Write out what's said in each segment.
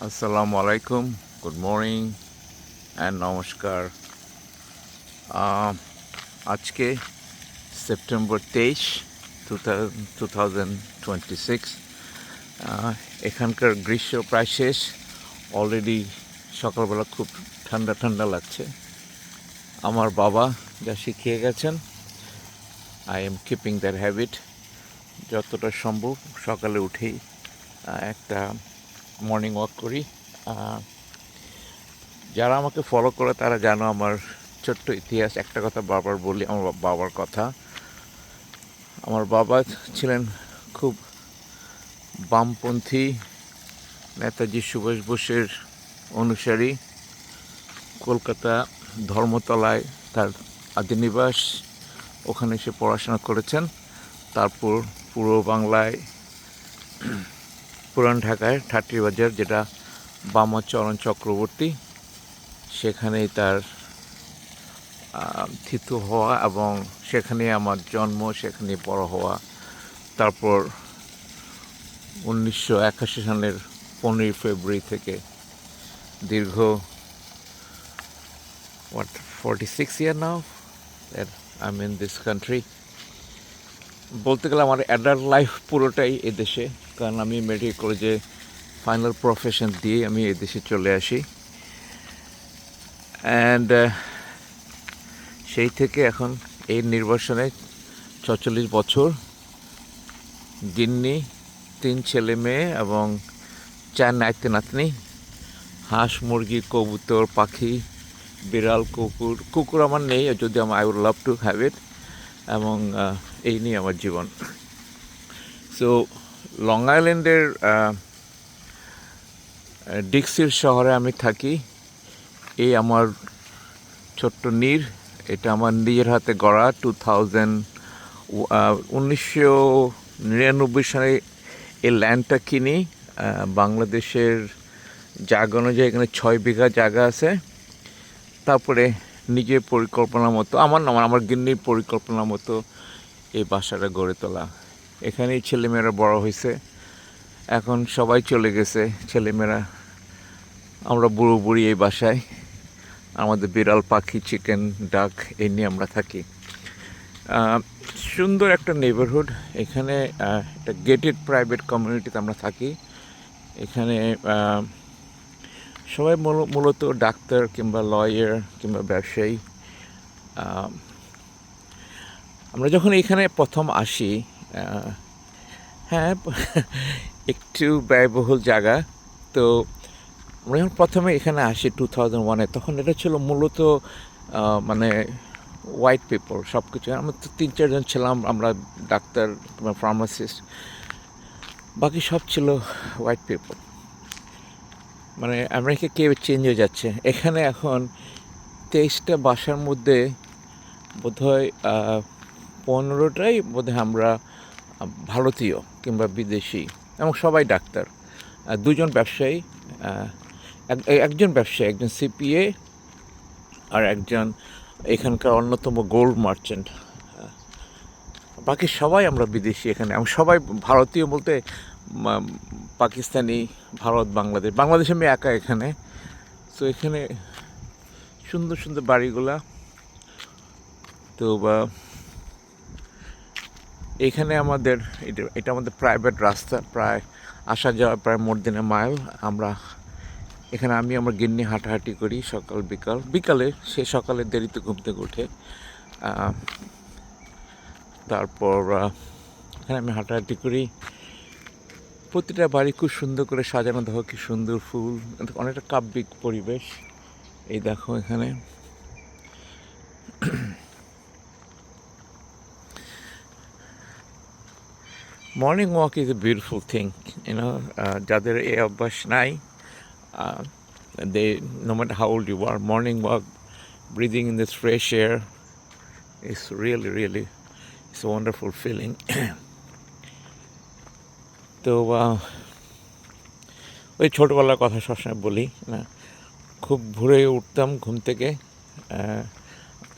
আসসালামু আলাইকুম, good morning and নমস্কার। আজকে সেপ্টেম্বর 23, 2026। এখানকার গ্রীষ্ম প্রায় শেষ। অলরেডি সকালবেলা খুব ঠান্ডা ঠান্ডা লাগছে। আমার বাবা যা শিখিয়ে গেছেন, I am keeping that habit. যতটা সম্ভব সকালে উঠেই একটা মর্নিং ওয়াক করি। যারা আমাকে ফলো করে তারা জানো আমার ছোট্ট ইতিহাস। একটা কথা বারবার বলি, আমার বাবার কথা। আমার বাবা ছিলেন খুব বামপন্থী, নেতাজি সুভাষ বোসের অনুসারী। কলকাতা ধর্মতলায় তার আদিনিবাস, ওখানে সে পড়াশোনা করেছেন। তারপর পূর্ব বাংলায়, পুরান ঢাকায় ঠাট্টিবাজার, যেটা বামাচরণ চক্রবর্তী, সেখানেই তার থিতু হওয়া এবং সেখানে আমার জন্ম, সেখানে বড় হওয়া। তারপর 1981 সালের 15 ফেব্রুয়ারি থেকে দীর্ঘ 46 year now that I am in this country. বলতে গেলে আমার অ্যাডাল্ট লাইফ পুরোটাই এদেশে, কারণ আমি মেডিকেল কলেজে ফাইনাল প্রফেশন দিয়ে আমি এদেশে চলে আসি। অ্যান্ড সেই থেকে এখন এই নির্বাসনে 46 বছর, গিন্নি, 3 ছেলে মেয়ে এবং 4 নাতি নাতনি, হাঁস, মুরগি, কবুতর, পাখি, বিড়াল, কুকুর আমার নেই, যদি I would love to have it. এবং এই নিয়ে আমার জীবন। সো লং আইল্যান্ডের ডিক্সির শহরে আমি থাকি। এই আমার ছোট্ট নীর, এটা আমার নিজের হাতে গড়া। 1999 সালে এই ল্যান্ডটা কিনি। বাংলাদেশের জায়গা অনুযায়ী এখানে 6 বিঘা জায়গা আছে। তারপরে নিজের পরিকল্পনা মতো, আমার গিন্নির পরিকল্পনা মতো এই বাসাটা গড়ে তোলা। এখানেই ছেলেমেয়েরা বড় হয়েছে, এখন সবাই চলে গেছে ছেলেমেয়েরা। আমরা বুড়ো বুড়ি এই বাসায়, আমাদের বিড়াল, পাখি, চিকেন, ডাক, এই নিয়ে আমরা থাকি। সুন্দর একটা নেইবারহুড এখানে। একটা গেটেড প্রাইভেট কমিউনিটিতে আমরা থাকি। এখানে সবাই মূলত ডাক্তার কিংবা লয়ার কিংবা ব্যবসায়ী। আমরা যখন এখানে প্রথম আসি, হ্যাঁ, একটু ব্যয়বহুল জায়গা। তো আমরা যখন প্রথমে এখানে আসি 2001-এ, তখন এটা ছিল মূলত মানে হোয়াইট পিপল সব কিছু। আমরা তো 3-4 জন ছিলাম, আমরা ডাক্তার কিংবা ফার্মাসিস্ট, বাকি সব ছিল হোয়াইট পিপল। মানে আমেরিকা কেউ চেঞ্জ হয়ে যাচ্ছে। এখানে এখন 23টা বাসার মধ্যে বোধহয় 15টাই বোধহয় আমরা ভারতীয় কিংবা বিদেশি, এবং সবাই ডাক্তার। 2জন ব্যবসায়ী, একজন ব্যবসায়ী, একজন সিপিএ, আর একজন এখানকার অন্যতম গোল্ড মার্চেন্ট। বাকি সবাই আমরা বিদেশি এখানে, এবং সবাই ভারতীয় বলতে পাকিস্তানি, ভারত, বাংলাদেশ আমি একা এখানে। তো এখানে সুন্দর সুন্দর বাড়িগুলা। তো এখানে আমাদের এটা আমাদের প্রাইভেট রাস্তা, প্রায় আসা যাওয়া প্রায় মোর দেন এ মাইল। আমরা এখানে আমি আমার গিন্নি হাঁটাহাঁটি করি সকাল বিকালে। সে সকালে দেরিতে ঘুম থেকে উঠে। তারপর এখানে আমি হাঁটাহাঁটি করি। প্রতিটা বাড়ি খুব সুন্দর করে সাজানো, দেখো কি সুন্দর ফুল, অনেকটা কাব্যিক পরিবেশ। এই দেখো এখানে morning walk is a beautiful thing, you know. যাদের এই অভ্যাস নাই, no matter how old you are, morning walk, breathing in this fresh air is really it's a wonderful feeling. তো ওই ছোটোবেলার কথা সবসময় বলি না, খুব ভোরে উঠতাম ঘুম থেকে,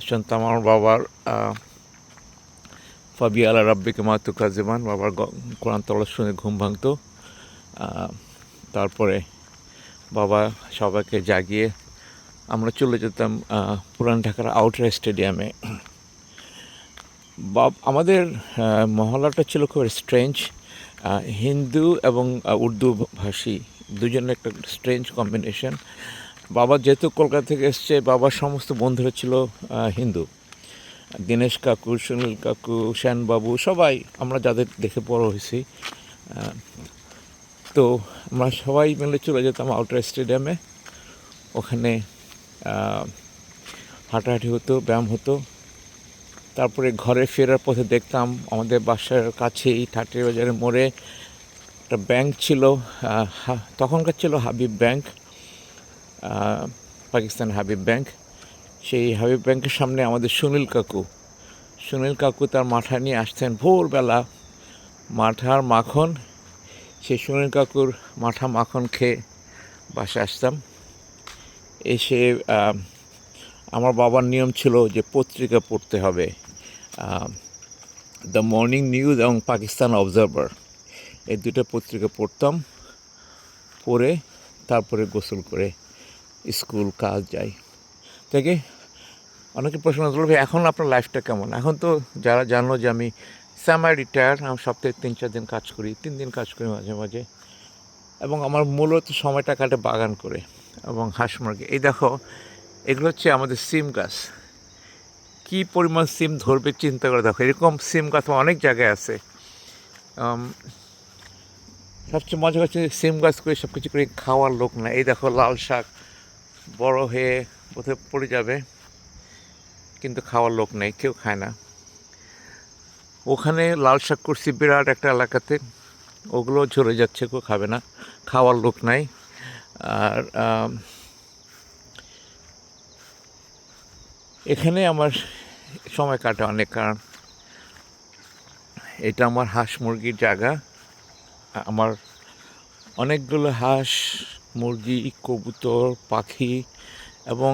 শুনতাম আমার বাবার ফাবি আলা রাব্বিকে মা তুকাজ্জিবান, বাবার কোরআন তলাশ শুনে ঘুম ভাঙতো। তারপরে বাবা সবাইকে জাগিয়ে আমরা চলে যেতাম পুরান ঢাকার আউটার স্টেডিয়ামে। আমাদের মহল্লাটা ছিল খুব স্ট্রেঞ্জ, হিন্দু এবং উর্দু ভাষী দুজনের একটা স্ট্রেঞ্জ কম্বিনেশন। বাবা যেহেতু কলকাতা থেকে এসছে, বাবার সমস্ত বন্ধুরা ছিল হিন্দু। দীনেশ কাকু, সুনীল কাকু, শ্যানবাবু, সবাই আমরা যাদের দেখে বড় হয়েছি। তো আমরা সবাই মিলে চলে যেতাম আউটার স্টেডিয়ামে। ওখানে হাঁটাহাঁটি হতো, ব্যায়াম হতো। তারপরে ঘরে ফেরার পথে দেখতাম আমাদের বাসার কাছেই ঠাটির বাজারের মোড়ে একটা ব্যাংক ছিল, তখনকার ছিল হাবিব ব্যাংক, পাকিস্তান হাবিব ব্যাংক। সেই হাবিব ব্যাংকের সামনে আমাদের সুনীল কাকু তার মাঠা নিয়ে আসতেন ভোরবেলা, মাঠার মাখন। সেই সুনীল কাকুর মাঠা মাখন খেয়ে বাসায় আসতাম। এসে আমার বাবার নিয়ম ছিল যে পত্রিকা পড়তে হবে, দ্য মর্নিং নিউজ এবং পাকিস্তান অবজারভার, এই দুটো পত্রিকা পড়তাম। পড়ে তারপরে গোসল করে স্কুল কাজ যাই। থেকে অনেকে প্রশ্ন করবে এখন আপনার লাইফটা কেমন। এখন তো যারা জানো যে আমি সেমি রিটায়ার্ড, আমি সপ্তাহে 3-4 দিন কাজ করি, 3 দিন কাজ করি মাঝে মাঝে, এবং আমার মূলত সময়টা কাটে বাগান করে এবং হাঁস মুরগি। এই দেখো, এগুলো হচ্ছে আমাদের সিম গাছ। কী পরিমাণ সিম ধরবে চিন্তা করে দেখো। এরকম সিম গাছ অনেক জায়গায় আছে। সবচেয়ে মজা হচ্ছে সিম গাছ করে সব কিছু করে খাওয়ার লোক না। এই দেখো লাল শাক বড় হয়ে বোধহয় পড়ে যাবে, কিন্তু খাওয়ার লোক নেই, কেউ খায় না। ওখানে লাল শাক করছি বিরাট একটা এলাকাতে, ওগুলো ঝরে যাচ্ছে, কেউ খাবে না, খাওয়ার লোক নাই। আর এখানে আমার সময় কাটে অনেক, কারণ এটা আমার হাঁস মুরগির জায়গা। আমার অনেকগুলো হাঁস মুরগি, কবুতর, পাখি, এবং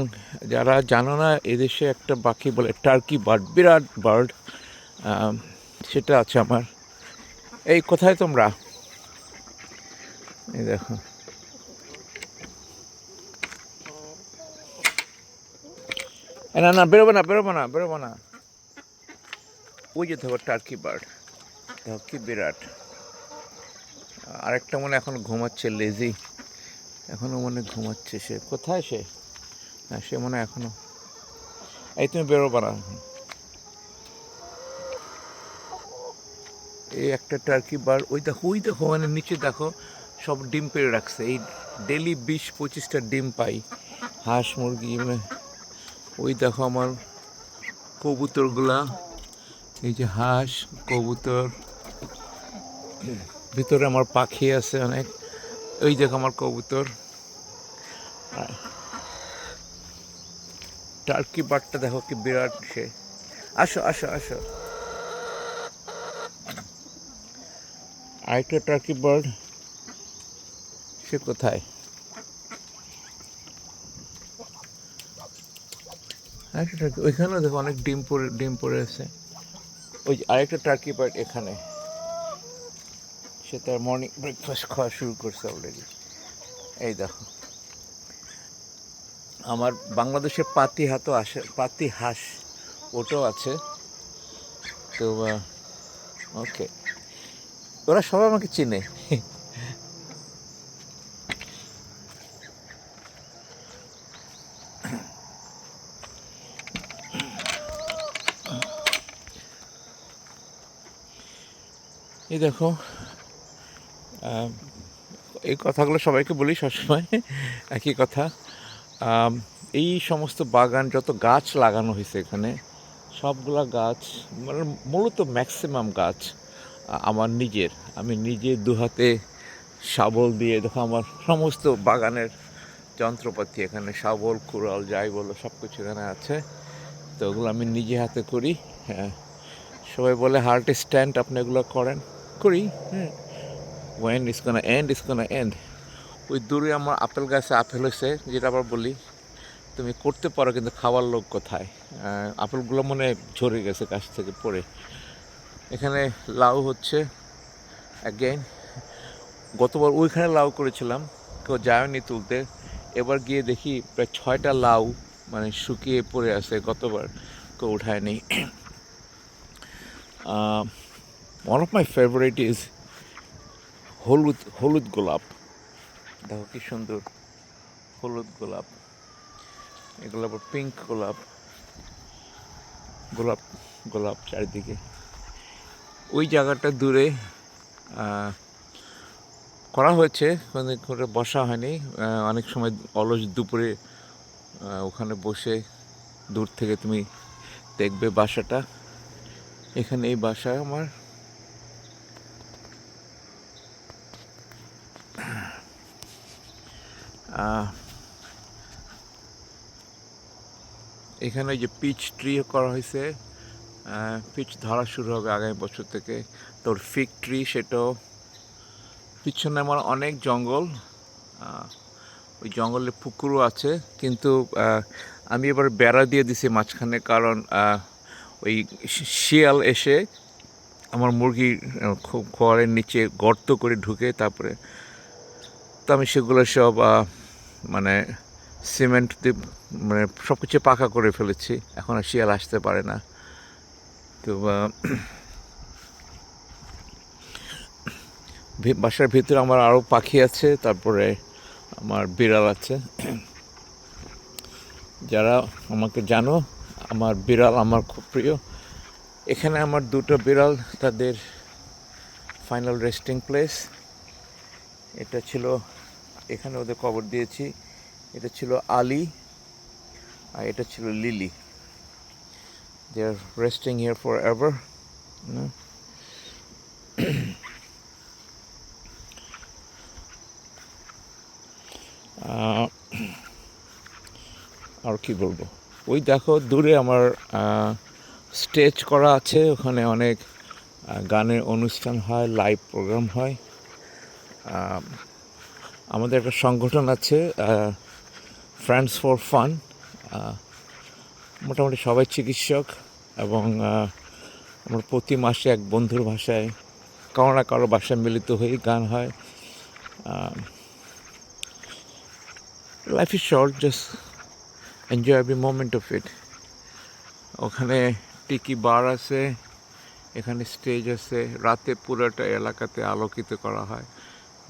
যারা জানো না এদেশে একটা পাখি বলে টার্কি বার্ড, বিরাট বার্ড, সেটা আছে আমার। এই কোথায় তোমরা? এই দেখো, না বেরোবো না। ওই যে দেখো টার্কি বার্ড, দেখো কি বিরাট। আরেকটা মনে এখন ঘুমাচ্ছে, লেজি, এখনও মনে ঘুমাচ্ছে। সে কোথায়? সে মনে এখনো। এই তুমি বেরোবো না। এই একটা টার্কি বার্ড, ওই দেখো মানে নিচে দেখো সব ডিম পেড়ে রাখছে। এই ডেলি 20-25টা ডিম পাই হাঁস মুরগি। ওই দেখো আমার কবুতরগুলা, এই যে হাঁস কবুতর, ভিতরে আমার পাখি আছে অনেক। ওই দেখো আমার কবুতর। টার্কি বার্ডটা দেখো কি বিরাট। সে আসো। আরেকটা টার্কি বার্ড, সে কোথায়? ওইখানেও দেখো অনেক ডিম পড়ে আছে। ওই আরেকটা টার্কি বার্ড এখানে, সে তার মর্নিং ব্রেকফাস্ট খাওয়া শুরু করছে অলরেডি। এই দেখো আমার বাংলাদেশের পাতি হাঁস, ওটাও আছে। তো ওকে, ওরা সবাই আমাকে চিনে। এই দেখো, এই কথাগুলো সবাইকে বলি সবসময়, একই কথা। এই সমস্ত বাগান, যত গাছ লাগানো হয়েছে এখানে, সবগুলা গাছ, মানে মূলত ম্যাক্সিমাম গাছ আমার নিজের। আমি নিজে দুহাতে শাবল দিয়ে, দেখো আমার সমস্ত বাগানের যন্ত্রপাতি এখানে, শাবল, কুড়াল, যাই বলো, সব কিছু এখানে আছে। তো ওগুলো আমি নিজে হাতে করি। হ্যাঁ, সবাই বলে হার্ট স্ট্যান্ড, আপনি এগুলো করি। হ্যাঁ, ওয়েন ইস গোনা এন্ড। ওই দূরে আমার আপেল গাছে আপেল হয়েছে, যেটা আবার বলি তুমি করতে পারো, কিন্তু খাওয়ার লোক কোথায়? আপেলগুলো মনে ঝরে গেছে গাছ থেকে পড়ে। এখানে লাউ হচ্ছে অ্যাগেন। গতবার ওইখানে লাউ করেছিলাম, কেউ যায়নি তুলতে। এবার গিয়ে দেখি প্রায় 6টা লাউ মানে শুকিয়ে পড়ে আছে, গতবার কেউ উঠায়নি। One of my favourite is হলুদ হলুদ গোলাপ। দেখো কি সুন্দর হলুদ গোলাপ, এগুলো আবার পিঙ্ক গোলাপ, গোলাপ গোলাপ চারিদিকে। ওই জায়গাটা দূরে করা হয়েছে, করে বসা হয়নি। অনেক সময় অলস দুপুরে ওখানে বসে দূর থেকে তুমি দেখবে বাসাটা। এখানে এই বাসা আমার। এখানে যে পিচ ট্রি করা হয়েছে, পিচ ধরা শুরু হবে আগামী বছর থেকে। তোর ফিগ ট্রি, সেটাও। পিছনে আমার অনেক জঙ্গল, ওই জঙ্গলে পুকুরও আছে, কিন্তু আমি এবার বেড়া দিয়ে দিছি মাঝখানে, কারণ ওই শিয়াল এসে আমার মুরগির খড়ের নিচে গর্ত করে ঢুকে, তারপরে তো আমি সেগুলো সব মানে সিমেন্ট দিয়ে মানে সব কিছু পাকা করে ফেলেছি, এখন আর শিয়াল আসতে পারে না। তো বাসার ভিতরে আমার আরও পাখি আছে, তারপরে আমার বিড়াল আছে। যারা আমাকে জানো, আমার বিড়াল আমার খুব প্রিয়। এখানে আমার দুটো বিড়াল, তাদের ফাইনাল রেস্টিং প্লেস। এটা ছিল, এখানে ওদের কবর দিয়েছি। এটা ছিল আলি, আর এটা ছিল Lily. They are resting here for ever. আর কি বলবো, ওই দেখো দূরে আমার স্টেজ করা আছে, ওখানে অনেক গানের অনুষ্ঠান হয়, লাইভ প্রোগ্রাম হয়। আমাদের একটা সংগঠন আছে, ফ্রেন্ডস ফর ফান। মোটামুটি সবাই চিকিৎসক, এবং আমরা প্রতি মাসে এক বন্ধুর ভাষায় কারো না কারো বাসায় মিলিত হয়ে গান হয়। Life is short, just enjoy every moment of it. ওখানে টিকি বার আছে, এখানে স্টেজ আছে, রাতে পুরোটা এলাকাতে আলোকিত করা হয়।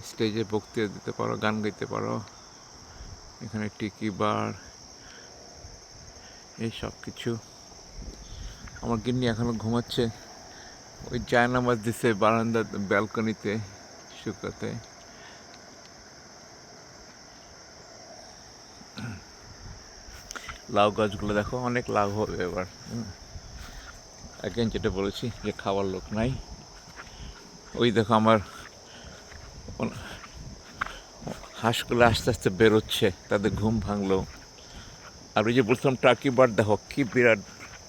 স্টেজে বক্তৃতা দিতে পারো, গান গাইতে পারো। এখানে টিকি বার, এই সব কিছু। আমার গিন্নি এখনো ঘুমাচ্ছে, ওই জায়নামাজ দিছে বারান্দার ব্যালকনিতে শুকাতে। লাউ গাছগুলো দেখো, অনেক লাউ হবে এবার। যেটা বলেছি যে খাওয়ার লোক নাই। ওই দেখো আমার হাঁসগুলো আস্তে আস্তে বেরোচ্ছে, তাদের ঘুম ভাঙলো। আর ওই যে বলছিলাম টার্কি বার্ড, দেখো কি বিরাট,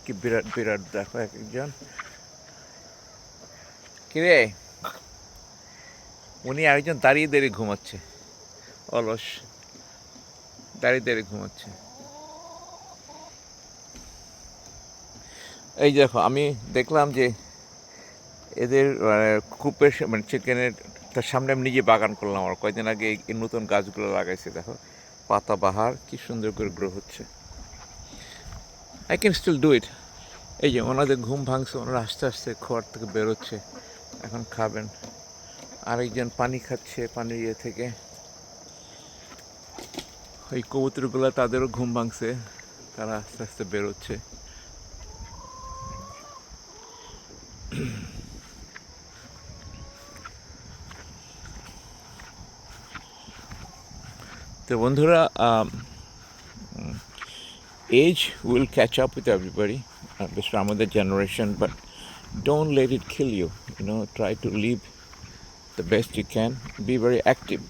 কি বিরাট বিরাট, দেখো এক একজন। কিরে, উনি আরেকজন দাঁড়িয়ে দাঁড়িয়ে ঘুমাচ্ছে, অলস দাঁড়িয়ে দাঁড়িয়ে ঘুমাচ্ছে। এই দেখো, আমি দেখলাম যে এদের কূপের মানে চিকেনের তার সামনে আমি নিজে বাগান করলাম। আমার কয়েকদিন আগে এই নতুন গাছগুলো লাগাইছে, দেখো পাতা বাহার কি সুন্দর করে গ্রো হচ্ছে। I can still do it. এই যে ওনাদের ঘুম ভাঙছে, ওনারা আস্তে আস্তে খোয়ার থেকে বেরোচ্ছে, এখন খাবেন। আরেকজন পানি খাচ্ছে পানির ইয়ে থেকে। ওই কবুতরগুলো, তাদেরও ঘুম ভাঙছে, তারা আস্তে আস্তে বেরোচ্ছে। তো বন্ধুরা, age will catch up with everybody, especially আমাদের generation, but don't let it kill you. Try to live the best you can. Be very active,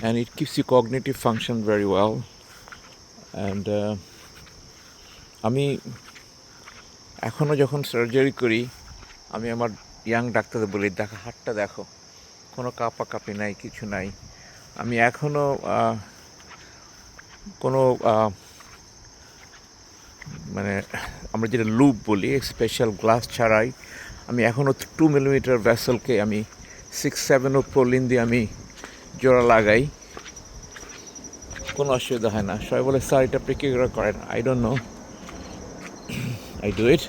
and it keeps your cognitive function very well. And আমি এখনও যখন surgery করি, আমি আমার young ডাক্তারদের বলি, দেখো হাতটা দেখো, কোনো কাঁপাকাঁপি নাই, কিছু নাই। আমি এখনও কোনো মানে আমরা যেটা লুপ বলি, স্পেশাল গ্লাস ছাড়াই আমি এখনও 2 মিলিমিটার ভেসেলকে আমি 6-7 প্রলিন দিয়ে আমি জোড়া লাগাই, কোনো অসুবিধা হয় না। সবাই বলে স্যার এটা আপনি কী করে করেন, I don't know, I do it.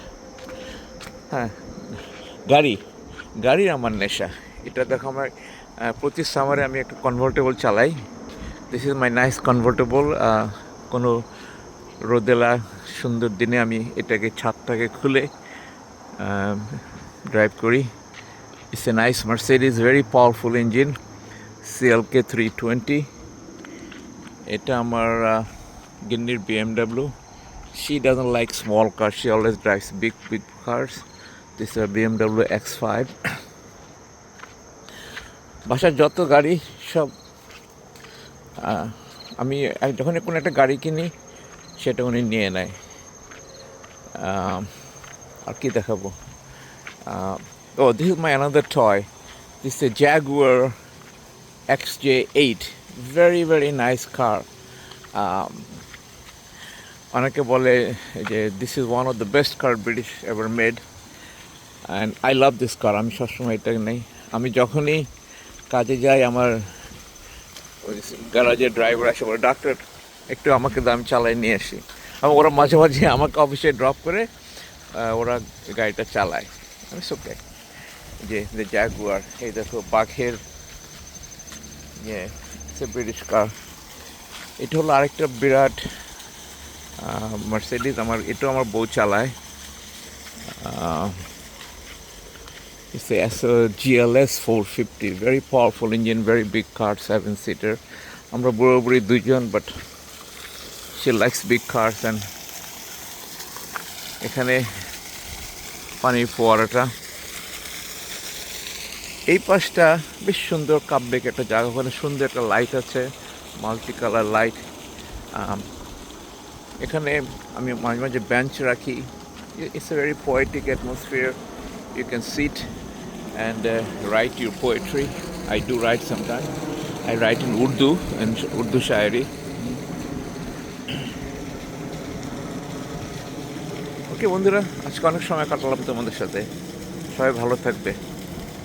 হ্যাঁ, গাড়ি গাড়ির আমার নেশা। এটা দেখো আমার প্রতি সামারে আমি একটা কনভার্টেবল চালাই। This is my nice convertible. কোনো রোদেলা সুন্দর দিনে আমি এটাকে ছাদটাকে খুলে ড্রাইভ করি। It's a nice Mercedes, very powerful engine, CLK 320। এটা আমার গিন্নির BMW. She doesn't like small cars, she always drives big cars. This is a BMW X5. বাসার যত গাড়ি সব আমি যখন কোনো একটা গাড়ি কিনি সেটা উনি নিয়ে নেয়। আর কি দেখাবো? Oh, this is my another toy. This is a Jaguar XJ8. Very nice car. অনেকে বলে যে this is one of the best car British ever made, and I love this কার। আমি সবসময় এটা নেই। আমি যখনই কাজে যাই আমার গ্যারাজের ড্রাইভার আসে বলে ডাক্তার একটু আমাকে দাম চালাই নিয়ে আসি। এবং ওরা মাঝে আমাকে অফিসে ড্রপ করে ওরা গাড়িটা চালায়। আমি ওকে যে জাগুয়ার, এই দেখো বাঘের ব্রিটিশ কার। এটা হলো আরেকটা বিরাট মার্সিডিজ। এটাও আমার বউ চালায়। It's a GLS 450, very powerful engine, very big car, 7-seater. আমরা বুড়ি দুইজন, but she likes big cars. and এখানে পানির ফোয়ারাটা, এই পাশটা বেশ সুন্দর কাব্যিক একটা জায়গা। ওখানে সুন্দর একটা লাইট আছে, মাল্টি কালার লাইট। এখানে আমি মাঝে বেঞ্চ রাখি। It's a very poetic atmosphere. You can sit and write your poetry. I do write sometimes. I write in Urdu and Urdu shairi. ওকে বন্ধুরা, আজকে অনেক সময় কাটালাম তোমাদের সাথে। সবাই ভালো থাকবে।